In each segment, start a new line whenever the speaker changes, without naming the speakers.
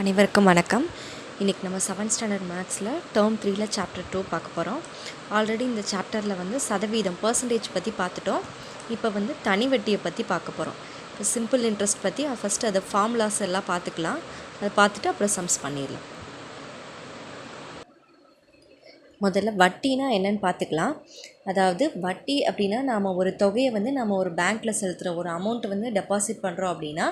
அனைவருக்கும் வணக்கம். இன்றைக்கி நம்ம 7th ஸ்டாண்டர்ட் மேத்ஸில் டேர்ம் 3ல சாப்டர் 2 பார்க்க போகிறோம். ஆல்ரெடி இந்த சாப்டரில் வந்து சதவீதம் பர்சன்டேஜ் பற்றி பார்த்துட்டோம். இப்போ வந்து தனி வட்டியை பற்றி பார்க்க போகிறோம். இப்போ சிம்பிள் இன்ட்ரெஸ்ட் பற்றி ஃபஸ்ட்டு அதை ஃபார்முலாஸ் எல்லாம் பார்த்துக்கலாம். அதை பார்த்துட்டு அப்புறம் சம்ஸ் பண்ணிடலாம். முதல்ல வட்டினா என்னென்னு பார்த்துக்கலாம். அதாவது வட்டி அப்படின்னா நாம் ஒரு தொகையை வந்து நம்ம ஒரு பேங்க்கில் செலுத்துகிற ஒரு அமௌண்ட்டை வந்து டெபாசிட் பண்ணுறோம் அப்படின்னா,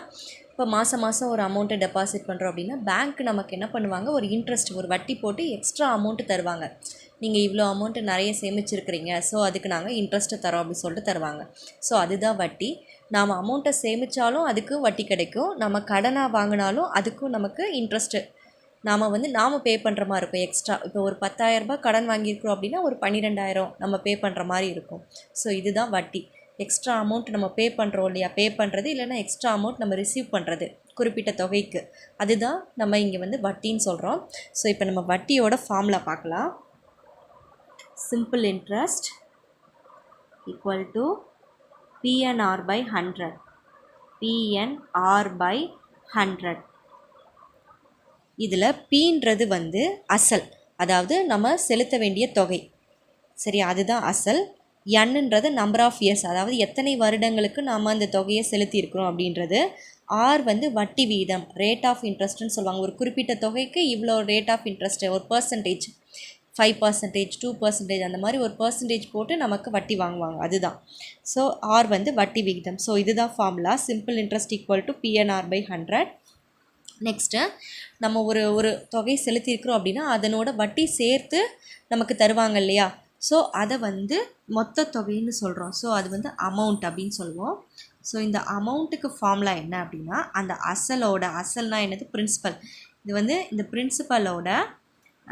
இப்போ மாதம் ஒரு அமௌண்ட்டை டெபாசிட் பண்ணுறோம் அப்படின்னா பேங்க் நமக்கு என்ன பண்ணுவாங்க, ஒரு இன்ட்ரெஸ்ட் ஒரு வட்டி போட்டு எக்ஸ்ட்ரா அமௌண்ட்டு தருவாங்க. நீங்கள் இவ்வளோ அமௌண்ட்டு நிறைய சேமிச்சிருக்கிறீங்க, ஸோ அதுக்கு நாங்கள் இன்ட்ரெஸ்ட்டு தரோம் அப்படின்னு சொல்லிட்டு தருவாங்க. ஸோ அதுதான் வட்டி. நாம் அமௌண்ட்டை சேமித்தாலும் அதுக்கு வட்டி கிடைக்கும், நம்ம கடனாக வாங்கினாலும் அதுக்கும் நமக்கு இன்ட்ரெஸ்ட்டு நாம் பே பண்ணுற மாதிரி இருக்கும். எக்ஸ்ட்ரா இப்போ ஒரு 10,000 கடன் வாங்கியிருக்கிறோம் அப்படின்னா ஒரு 12,000 நம்ம பே பண்ணுற மாதிரி இருக்கும். ஸோ இதுதான் வட்டி. எக்ஸ்ட்ரா அமௌண்ட் நம்ம பே பண்ணுறோம் இல்லையா, பே பண்ணுறது இல்லைன்னா எக்ஸ்ட்ரா அமௌண்ட் நம்ம ரிசீவ் பண்ணுறது குறிப்பிட்ட தொகைக்கு, அதுதான் நம்ம இங்கே வந்து வட்டின்னு சொல்கிறோம். ஸோ இப்போ நம்ம வட்டியோட ஃபார்முலா பார்க்கலாம். Simple interest equal to PNR by 100. PNR by 100. இதில் பீன்றது வந்து அசல், அதாவது நம்ம செலுத்த வேண்டிய தொகை. சரி, அதுதான் அசல். என்னன்றது நம்பர் ஆஃப் இயர்ஸ், அதாவது எத்தனை வருடங்களுக்கு நாம் அந்த தொகையை செலுத்தியிருக்கிறோம் அப்படின்றது. ஆர் வந்து வட்டி வீதம், ரேட் ஆஃப் இன்ட்ரெஸ்ட்னு சொல்லுவாங்க. ஒரு குறிப்பிட்ட தொகைக்கு இவ்வளோ ரேட் ஆஃப் இன்ட்ரெஸ்ட்டு, ஒரு பர்சன்டேஜ் 5%, 2% அந்த மாதிரி ஒரு பர்சன்டேஜ் போட்டு நமக்கு வட்டி வாங்குவாங்க, அதுதான். ஸோ ஆர் வந்து வட்டி விகிதம். ஸோ இதுதான் formula. Simple interest equal to PNR by 100. Next நம்ம ஒரு தொகை செலுத்தியிருக்கிறோம் அப்படின்னா அதனோட வட்டி சேர்த்து நமக்கு தருவாங்க இல்லையா, ஸோ அதை வந்து மொத்த தொகைன்னு சொல்கிறோம். ஸோ அது வந்து அமௌண்ட் அப்படின்னு சொல்லுவோம். ஸோ இந்த அமௌண்ட்டுக்கு ஃபார்முலா என்ன அப்படின்னா, அந்த அசல்னால் என்னது, பிரின்சிபல். இது வந்து இந்த பிரின்சிபலோட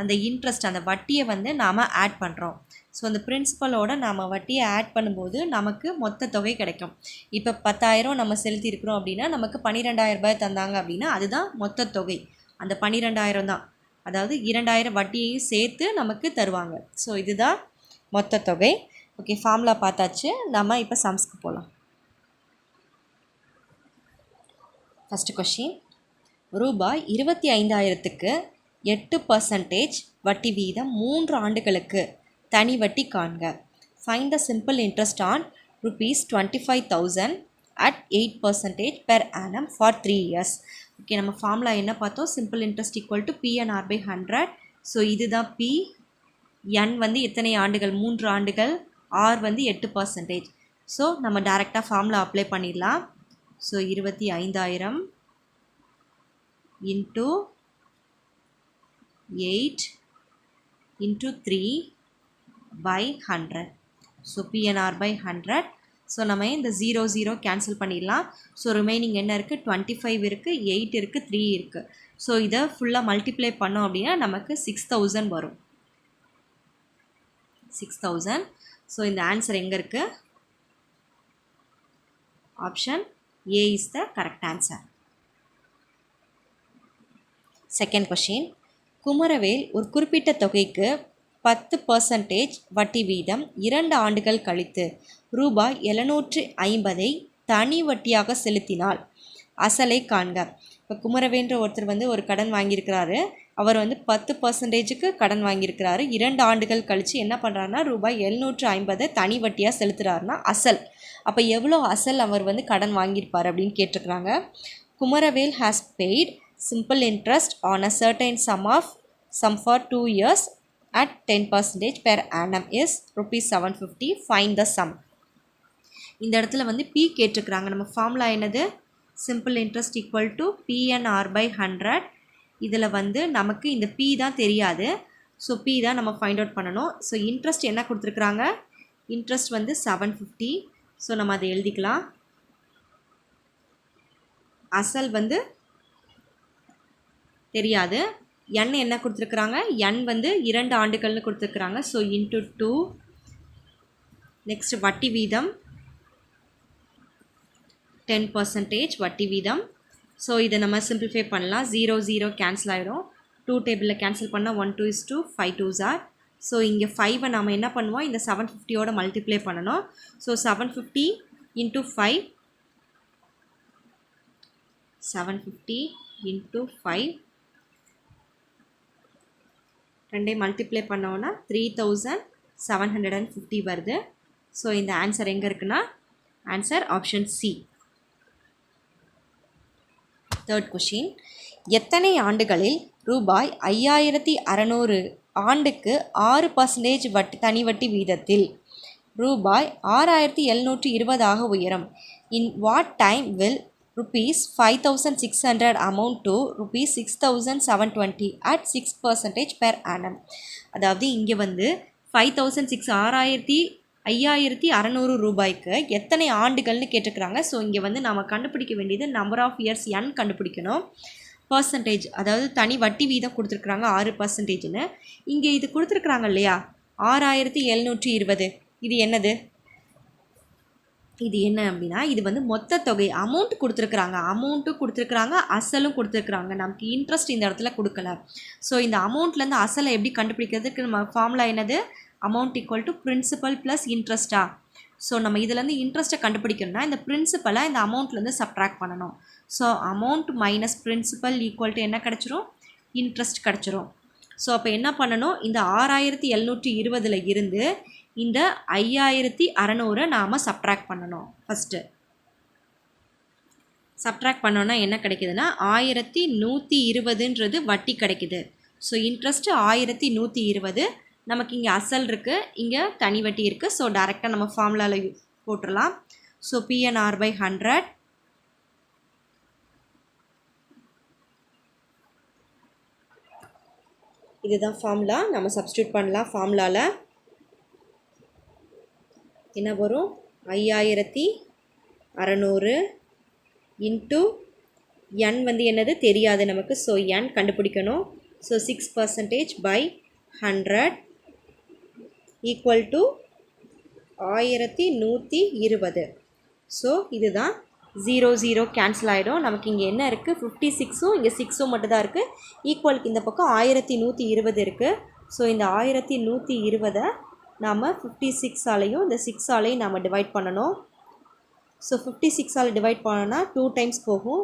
அந்த இன்ட்ரெஸ்ட், அந்த வட்டியை வந்து நாம் ஆட் பண்ணுறோம். ஸோ அந்த பிரின்சிபலோட நாம் வட்டியை ஆட் பண்ணும்போது நமக்கு மொத்த தொகை கிடைக்கும். இப்போ 10,000 நம்ம செலுத்தியிருக்கிறோம் அப்படின்னா நமக்கு 12,000 தந்தாங்க அப்படின்னா அதுதான் மொத்த தொகை. அந்த 12,000 தான், அதாவது 2,000 வட்டியையும் சேர்த்து நமக்கு தருவாங்க. ஸோ இதுதான் மொத்த தொகை. ஓகே, ஃபார்முலா பார்த்தாச்சு. நம்ம இப்போ சம்ஸ்க்கு போகலாம். ஃபஸ்ட்டு கொஷின், ரூபாய் 25,000க்கு 8% வட்டி வீதம் 3 ஆண்டுகளுக்கு தனி வட்டி காண்க. Find the simple interest on ₹25,000 at 8% per annum for 3 years. Okay, நம்ம ஃபார்முலா என்ன பார்த்தோம், simple interest equal to PNR by 100. So இதுதான் P. N வந்து எத்தனை ஆண்டுகள், 3 ஆண்டுகள். R வந்து 8%. ஸோ நம்ம டைரெக்டாக ஃபார்முலா அப்ளை பண்ணிடலாம். So 25,000 into 8 into 3 by 100. So PNR by 100. So நம்ம இந்த 0 கேன்சல் பண்ணிடலாம். ஸோ ரிமைனிங் என்ன இருக்குது, 25 இருக்குது, 8 இருக்குது, 3 இருக்குது. ஸோ இதை ஃபுல்லாக மல்டிப்ளை பண்ணோம் அப்படின்னா நமக்கு 6,000 வரும். 6,000. ஸோ இந்த ஆன்சர் எங்கே இருக்குது, option A is the correct answer. Second question, Kumaravel ஒரு குறிப்பிட்ட தொகைக்கு 10% வட்டி வீதம் 2 ஆண்டுகள் கழித்து ரூபாய் 750 தனி வட்டியாக செலுத்தினால் அசலை காண்க. இப்போ குமரவேன்ற ஒருத்தர் வந்து ஒரு கடன் வாங்கியிருக்கிறாரு. அவர் வந்து 10%க்கு கடன் வாங்கியிருக்கிறாரு. 2 ஆண்டுகள் கழித்து என்ன பண்ணுறாருனா ரூபாய் 750 தனி வட்டியாக செலுத்துகிறாருனா அசல். அப்போ எவ்வளோ அசல் அவர் வந்து கடன் வாங்கியிருப்பார் அப்படின்னு கேட்டிருக்கிறாங்க. Kumaravel has paid simple interest on a certain sum for 2 years at 10% per annum is ₹750. Find the sum. இந்த இடத்துல வந்து P கேட்டிருக்கிறாங்க. நம்ம ஃபார்முலா என்னது, simple interest equal to PNR by 100. இதில் வந்து நமக்கு இந்த P தான் தெரியாது. ஸோ P தான் நம்ம ஃபைண்ட் அவுட் பண்ணணும். ஸோ இன்ட்ரெஸ்ட் என்ன கொடுத்துருக்குறாங்க, இன்ட்ரெஸ்ட் வந்து 750. ஸோ நம்ம அதை எழுதிக்கலாம். அசல் வந்து தெரியாது. N என்ன கொடுத்துருக்குறாங்க, N வந்து 2 ஆண்டுகள்னு கொடுத்துருக்குறாங்க. So into 2. நெக்ஸ்ட் வட்டி வீதம் 10% வட்டி வீதம். ஸோ இதை நம்ம சிம்பிளிஃபை பண்ணலாம். 0 கேன்சல் ஆகிடும். 2 டேபிளில் கேன்சல் பண்ணால் 1 2 is 2, 5 2s are. ஸோ இங்கே 5 நம்ம என்ன பண்ணுவோம், இந்த 750யோட மல்டிப்ளை பண்ணணும். ஸோ 750 into 5, 750 into 5 ரெண்டையும் மல்டிப்ளை பண்ணோன்னா 3750 வருது. ஸோ இந்த ஆன்சர் எங்கே இருக்குன்னா answer option C. Third question, எத்தனை ஆண்டுகளில் ரூபாய் 5600 ஆண்டுக்கு 6% தனி வட்டி வீதத்தில் ரூபாய் 6720 உயரும்? In what time will rupees 5600 amount to rupees 6720 at 6% per annum? அதாவது இங்கே வந்து 5600 ரூபாய்க்கு எத்தனை ஆண்டுகள்னு கேட்டுக்கிறாங்க. ஸோ இங்கே வந்து நம்ம கண்டுபிடிக்க வேண்டியது நம்பர் ஆஃப் இயர்ஸ் என் கண்டுபிடிக்கணும். பர்சன்டேஜ் அதாவது தனி வட்டி வீதம் கொடுத்துருக்குறாங்க 6%. இங்கே இது கொடுத்துருக்குறாங்க இல்லையா 6720, இது என்னது? இது என்ன அப்படின்னா இது வந்து மொத்த தொகை அமௌண்ட் கொடுத்துருக்குறாங்க, அசலும் கொடுத்துருக்குறாங்க. நமக்கு இன்ட்ரெஸ்ட் இந்த இடத்துல கொடுக்கல. ஸோ இந்த அமௌண்ட்லேருந்து அசலை எப்படி கண்டுபிடிக்கிறதுக்கு நம்ம ஃபார்முலா என்னது? Amount equal to principal plus இன்ட்ரெஸ்ட்டா. ஸோ நம்ம இதுலேருந்து இன்ட்ரெஸ்ட்டை கண்டுபிடிக்கணும்னா இந்த பிரின்சிபலை இந்த அமௌண்ட்லேருந்து சப்ட்ராக்ட் பண்ணணும். So amount minus principal equal to என்ன கிடச்சிரும்? இன்ட்ரெஸ்ட் கிடச்சிரும். ஸோ அப்போ என்ன பண்ணணும்? இந்த 6720 இருந்து இந்த 5600 நாம் சப்ட்ராக்ட் பண்ணணும். ஃபஸ்ட்டு சப்ட்ராக்ட் பண்ணோன்னா என்ன கிடைக்குதுன்னா 1120ன்றது வட்டி கிடைக்குது. ஸோ இன்ட்ரெஸ்ட்டு 1120, நமக்கு இங்கே அசல் இருக்குது, இங்கே தனி வட்டி இருக்குது. ஸோ டைரெக்டாக நம்ம ஃபார்முலாவில் போட்டுடலாம். ஸோ PNR/100 இதுதான் ஃபார்முலா. நம்ம சப்ஸ்டியூட் பண்ணலாம். ஃபார்முலாவில் என்ன வரும்? 5600 இன்ட்டு என் வந்து என்னது தெரியாது நமக்கு. ஸோ என் கண்டுபிடிக்கணும். So 6% by 100 equal to 1120. So இதுதான் 0 கேன்சல் ஆகிடும். நமக்கு இங்கே என்ன இருக்குது? 56ம் இங்கே 6ம் மட்டும்தான் இருக்குது. ஈக்குவலுக்கு இந்த பக்கம் 1120 இருக்குது. ஸோ இந்த 1120 நாம் 56ஆலையும் இந்த 6ஆலையும் நாம் டிவைட் பண்ணணும். ஸோ 56ஆல் டிவைட் பண்ணோன்னா 2 டைம்ஸ் போகும்.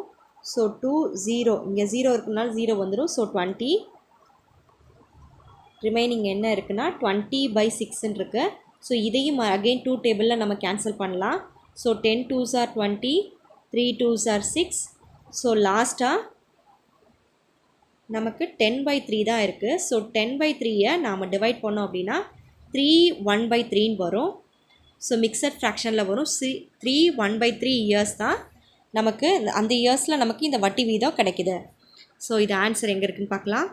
ஸோ 2 0 இங்கே 0 இருக்குனால 0 வந்துடும். ஸோ 20 ரிமைனிங் என்ன இருக்குன்னா 20/6 இருக்குது. ஸோ இதையும் அகெயின் 2 டேபிளில் நம்ம கேன்சல் பண்ணலாம். So 10 2s are 20, 3 2s are 6. So லாஸ்ட்டாக நமக்கு 10/3 தான் இருக்குது. ஸோ 10/3 நாம் டிவைட் பண்ணோம் அப்படின்னா 3 1/3 வரும். ஸோ மிக்சட் ஃப்ராக்ஷனில் வரும். 3 1/3 இயர்ஸ் தான் நமக்கு, அந்த இயர்ஸில் நமக்கு இந்த வட்டி வீதம் கிடைக்குது. ஸோ இது ஆன்சர் எங்கே இருக்குதுன்னு பார்க்கலாம்.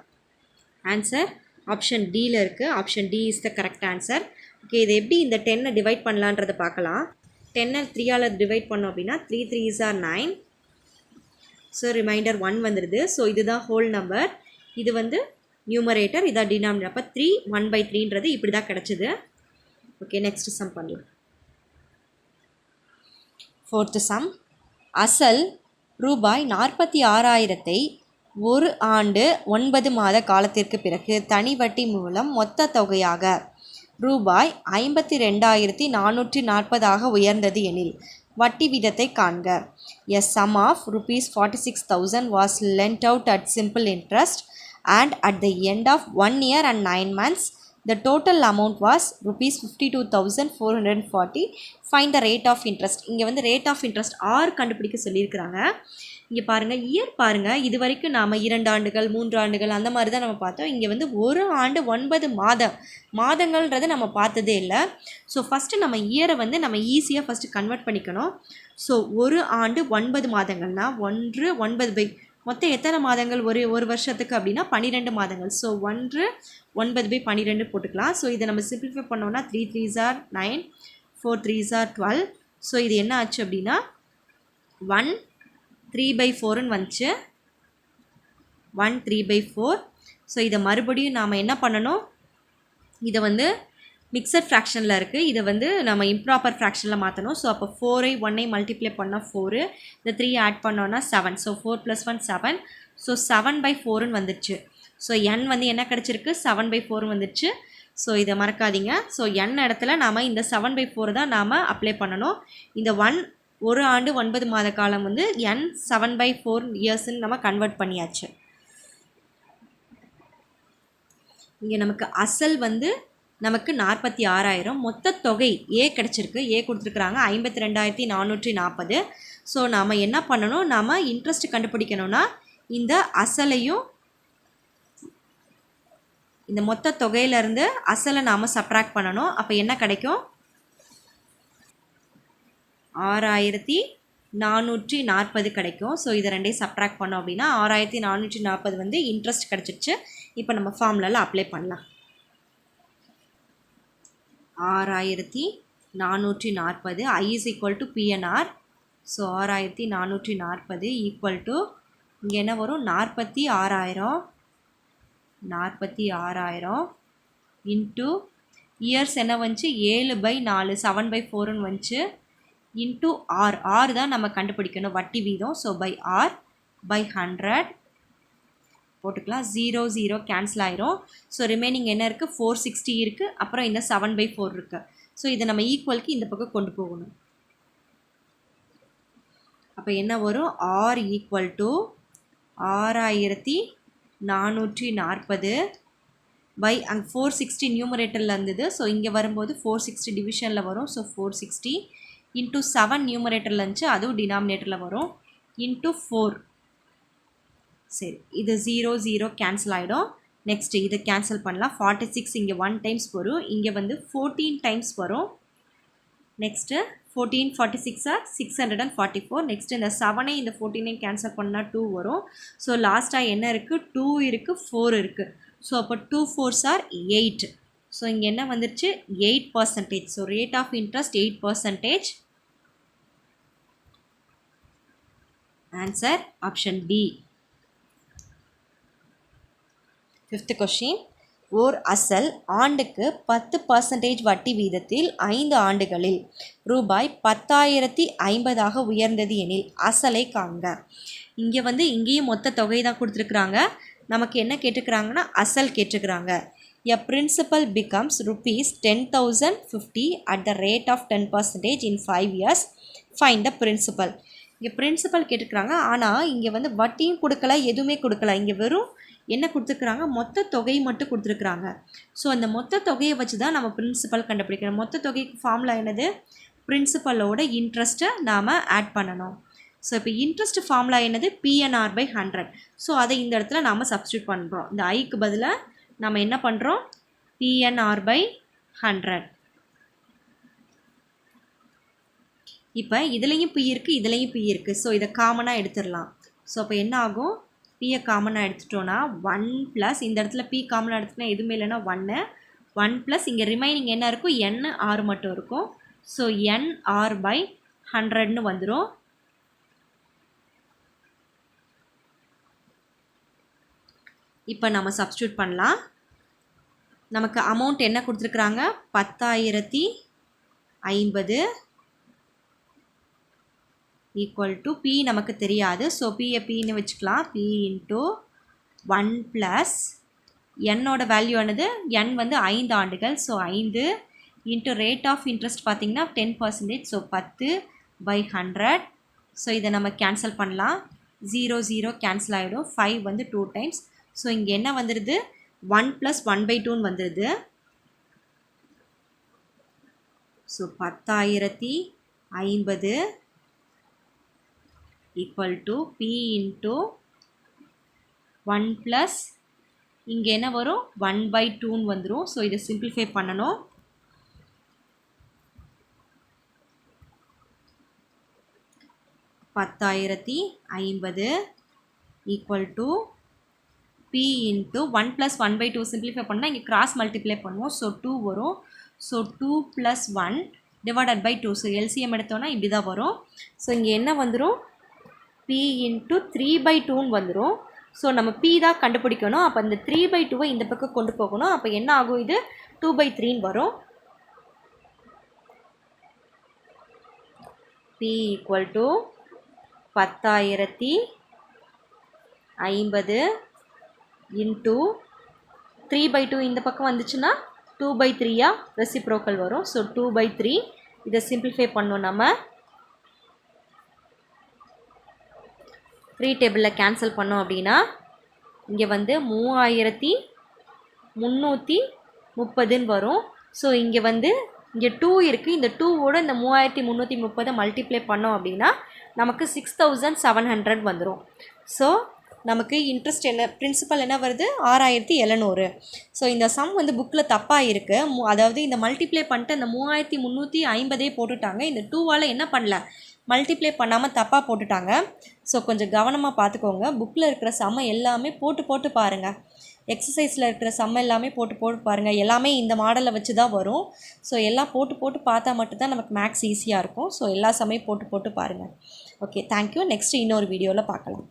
ஆன்சர் ஆப்ஷன் டியில் இருக்குது. Option D is the correct answer. Okay, இது எப்படி இந்த 10 டிவைட் பண்ணலான்றதை பார்க்கலாம். 10 3ஆல் டிவைட் பண்ணோம் அப்படின்னா 3 3s are 9. ஸோ ரிமைண்டர் 1 வந்துடுது. ஸோ இதுதான் ஹோல் நம்பர், இது வந்து நியூமரேட்டர், இதான் டினாமினேட்டர். அப்போ 3 1/3ன்றது இப்படி தான் கிடச்சிது. ஓகே, நெக்ஸ்ட் சம் பண்ணலாம். ஃபோர்த்து சம், அசல் ரூபாய் 46,000 ஒரு ஆண்டு 9 மாத காலத்திற்கு பிறகு தனி வட்டி மூலம் மொத்த தொகையாக ரூபாய் 52,440 உயர்ந்தது எனில் வட்டி வீதத்தை காண்க. A sum of rupees 46,000 was lent out at simple interest and at the end of 1 year and 9 months the total amount was rupees 52,440. Find the rate of interest. இங்கே வந்து rate of interest ஆர் கண்டுபிடிக்க சொல்லியிருக்கிறாங்க. இங்கே பாருங்கள், year பாருங்கள், இது வரைக்கும் நாம் 2 ஆண்டுகள் 3 ஆண்டுகள் அந்த மாதிரி தான் நம்ம பார்த்தோம். இங்கே வந்து ஒரு ஆண்டு 9 மாதங்கள்ன்றதை நம்ம பார்த்ததே இல்லை. ஸோ ஃபஸ்ட்டு நம்ம இயரை வந்து நம்ம ஈஸியாக ஃபஸ்ட்டு கன்வெர்ட் பண்ணிக்கணும். ஸோ ஒரு ஆண்டு 9 மாதங்கள்னால் 1 9 மொத்தம் எத்தனை மாதங்கள் ஒரு வருஷத்துக்கு அப்படின்னா 12 மாதங்கள். ஸோ 1 9/12 போட்டுக்கலாம். ஸோ இதை நம்ம சிம்பிளிஃபை பண்ணோன்னா 3 3s are 9, 4 3s are 12. So இது என்ன ஆச்சு அப்படின்னா 1 3/4ன்னு வந்துச்சு. 1 3/4. ஸோ இதை மறுபடியும் நாம் என்ன பண்ணணும், இதை வந்து மிக்சட் ஃப்ராக்ஷனில் இருக்குது, இதை வந்து நம்ம இம்ப்ராப்பர் ஃப்ராக்ஷனில் மாற்றணும். ஸோ அப்போ 4ஐ 1ஐ மல்டிப்ளை பண்ணால் 4, இந்த 3 ஆட் பண்ணோன்னா 7. ஸோ 4 + 1 7. ஸோ 7/4ன்னு வந்துடுச்சு. ஸோ n வந்து என்ன கிடச்சிருக்கு? 7/4 வந்துடுச்சு. ஸோ இதை மறக்காதீங்க. ஸோ n இடத்துல நாம் இந்த 7/4 தான் நாம் அப்ளை பண்ணணும். இந்த ஒரு ஆண்டு 9 மாத காலம் வந்து n 7/4 இயர்ஸ்ன்னு நம்ம கன்வெர்ட் பண்ணியாச்சு. இங்கே நமக்கு அசல் வந்து நமக்கு 46,000, மொத்த தொகை ஏ கிடச்சிருக்கு, ஏ கொடுத்துருக்குறாங்க 52,440. ஸோ நாம் என்ன பண்ணணும், நாம் இன்ட்ரெஸ்ட் கண்டுபிடிக்கணும்னா இந்த அசலையும் இந்த மொத்த தொகையிலேருந்து அசலை நாம் சப்ராக்ட் பண்ணணும். அப்போ என்ன கிடைக்கும், 6,440 கிடைக்கும். ஸோ இதை ரெண்டையும் சப்ராக்ட் பண்ணோம் அப்படின்னா 6,440 வந்து இன்ட்ரெஸ்ட் கிடச்சிருச்சு. இப்போ நம்ம ஃபார்முலாவில் அப்ளை பண்ணலாம். 6,440 I is equal to PNR. So 6,440 equal to இங்கே என்ன வரும், 46,000 இன்ட்டு இயர்ஸ் என்ன வந்துச்சு 7/4 7/4ன்னு வந்துச்சு இன்ட்டு ஆர் தான் நம்ம கண்டுபிடிக்கணும் வட்டி வீதம். ஸோ பை ஆர் பை 100 போட்டுக்கலாம். 0 0 கேன்சல் ஆயிரும். ஸோ ரிமைனிங் என்ன இருக்குது, 460 இருக்குது. அப்புறம் இந்த 7/4 இருக்குது. ஸோ இதை நம்ம ஈக்குவலுக்கு இந்த பக்கம் கொண்டு போகணும். அப்போ என்ன வரும், ஆர் ஈக்குவல் டு 6,440 பை அங்கே 460 நியூமரேட்டரில் இருந்தது. ஸோ இங்கே வரும்போது 460 டிவிஷனில் வரும். ஸோ 460 இன்ட்டு 7 நியூமரேட்டரில் இருந்துச்சு, அதுவும் டினாமினேட்டரில் வரும், இன்ட்டு 4. சரி, இது 0 0 கேன்சல் ஆகிடும். நெக்ஸ்ட்டு இதை கேன்சல் பண்ணலாம். 46 இங்கே 1 டைம்ஸ் வரும், இங்கே வந்து 14 டைம்ஸ் வரும். நெக்ஸ்ட்டு 14 46 644. நெக்ஸ்ட்டு இந்த 7 இந்த 14 கேன்சல் பண்ணால் 2 வரும். ஸோ லாஸ்ட்டாக என்ன இருக்குது, 2 இருக்குது 4 இருக்குது. ஸோ அப்போ 2 4s are 8. ஸோ இங்கே என்ன வந்துருச்சு, 8%. So rate of interest 8%. Answer option D. 5th question, ஓர் அசல் ஆண்டுக்கு 10% வட்டி வீதத்தில் 5 ஆண்டுகளில் ரூபாய் 10,050 உயர்ந்தது எனில் அசலை காண்க. இங்கே வந்து இங்கேயும் மொத்த தொகை தான் கொடுத்துருக்குறாங்க. நமக்கு என்ன கேட்டுக்கிறாங்கன்னா அசல் கேட்டுக்கிறாங்க. A principal becomes rupees 10,050 at the rate of 10% in 5 years. Find the principal. இங்கே பிரின்சிபல் கேட்டுக்கிறாங்க. ஆனால் இங்கே வந்து வட்டியும் கொடுக்கல, எதுவுமே கொடுக்கல. இங்கே வெறும் என்ன கொடுத்துருக்குறாங்க, மொத்த தொகை மட்டும் கொடுத்துருக்குறாங்க. ஸோ அந்த மொத்த தொகையை வச்சு தான் நம்ம பிரின்சிபல் கண்டுபிடிக்கணும். மொத்த தொகைக்கு ஃபார்முலா என்னது, பிரின்சிபலோட இன்ட்ரெஸ்ட்டை நாம் ஆட் பண்ணணும். ஸோ இப்போ இன்ட்ரெஸ்ட் ஃபார்முலா என்னது, PNR by 100. ஸோ அதை இந்த இடத்துல நாம் சப்ஸ்டியூட் பண்ணுறோம். இந்த ஐக்கு பதிலாக நம்ம என்ன பண்ணுறோம், PNR by 100. இப்போ இதுலேயும் பி இருக்குது, இதுலேயும் பி இருக்குது. ஸோ இதை காமனாக எடுத்துடலாம். ஸோ அப்போ என்ன ஆகும், பியை காமனாக எடுத்துட்டோன்னா 1 + இந்த இடத்துல பி காமனாக எடுத்துட்டோன்னா எதுவுமே இல்லைன்னா 1 + இங்கே ரிமைனிங் என்ன இருக்கும், NR மட்டும் இருக்கும். ஸோ NR by 100ன்னு வந்துடும். இப்போ நம்ம சப்ஸ்டியூட் பண்ணலாம். நமக்கு அமௌண்ட் என்ன கொடுத்துருக்குறாங்க, 10,050 ஈக்குவல் டு பி நமக்கு தெரியாது. ஸோ பியை பின்னு வச்சுக்கலாம். பி இன்ட்டு 1 + என்னோட வேல்யூ ஆனது, என் வந்து 5 ஆண்டுகள். So 5 into rate of interest பார்த்திங்கன்னா 10%. ஸோ 10/100. ஸோ இதை நம்ம கேன்சல் பண்ணலாம். 0 0 கேன்சல் ஆகிடும். 5 வந்து 2 டைம்ஸ். ஸோ இங்கே என்ன வந்துடுது, 1 + 1/2ன்னு வந்துடுது. So 10,050 equal to P into 1 + இங்கே என்ன வரும், 1/2ன்னு வந்துடும். ஸோ இதை சிம்பிளிஃபை பண்ணணும். $10,050 equal to P into 1 + 1/2 simplify பண்ணால் இங்கே கிராஸ் மல்டிப்ளை பண்ணுவோம். ஸோ 2 வரும். So 2 + 1 divided by 2. So LCM எடுத்தோன்னா இப்படி தான் வரும். ஸோ இங்கே என்ன வந்துடும், பி இன்ட்டு 3/2ன்னு வந்துடும். ஸோ நம்ம பி தான் கண்டுபிடிக்கணும். அப்போ இந்த 3/2வை இந்த பக்கம் கொண்டு போகணும். அப்போ என்ன ஆகும், இது 2/3ன்னு வரும். பி ஈக்குவல் டு 10,050 இன்ட்டு 3/2 இந்த பக்கம் வந்துச்சுன்னா 2/3 ரெசிப்ரோக்கல் வரும். ஸோ 2/3. இதை சிம்பிளிஃபை பண்ணோம். நம்ம 3 டேபிளில் கேன்சல் பண்ணோம் அப்படின்னா இங்கே வந்து 3,050 330 வரும். ஸோ இங்கே வந்து இங்கே 2 இருக்குது. இந்த 2வோட இந்த 3330 மல்டிப்ளை பண்ணோம் அப்படின்னா நமக்கு 6700 வந்துடும். ஸோ நமக்கு இன்ட்ரெஸ்ட் என்ன, பிரின்சிபல் என்ன வருது, 6700. ஸோ இந்த சம் வந்து புக்கில் தப்பாக இருக்குது. அதாவது இந்த மல்டிப்ளை பண்ணிட்டு அந்த 3350 போட்டுட்டாங்க. இந்த 2வால் என்ன பண்ணல, மல்டிப்ளை பண்ணாமல் தப்பாக போட்டுட்டாங்க. ஸோ கொஞ்சம் கவனமாக பார்த்துக்கோங்க. புக்கில் இருக்கிற சம்ம எல்லாமே போட்டு பாருங்கள். எக்ஸசைஸில் இருக்கிற சம்ம எல்லாமே போட்டு பாருங்கள். எல்லாமே இந்த மாடலை வச்சு தான் வரும். ஸோ எல்லாம் போட்டு பார்த்தா மட்டும்தான் நமக்கு மேக்ஸ் ஈஸியாக இருக்கும். ஸோ எல்லா சம்மையும் போட்டு பாருங்கள். Okay, thank you. நெக்ஸ்ட்டு இன்னொரு வீடியோவில் பார்க்கலாம்.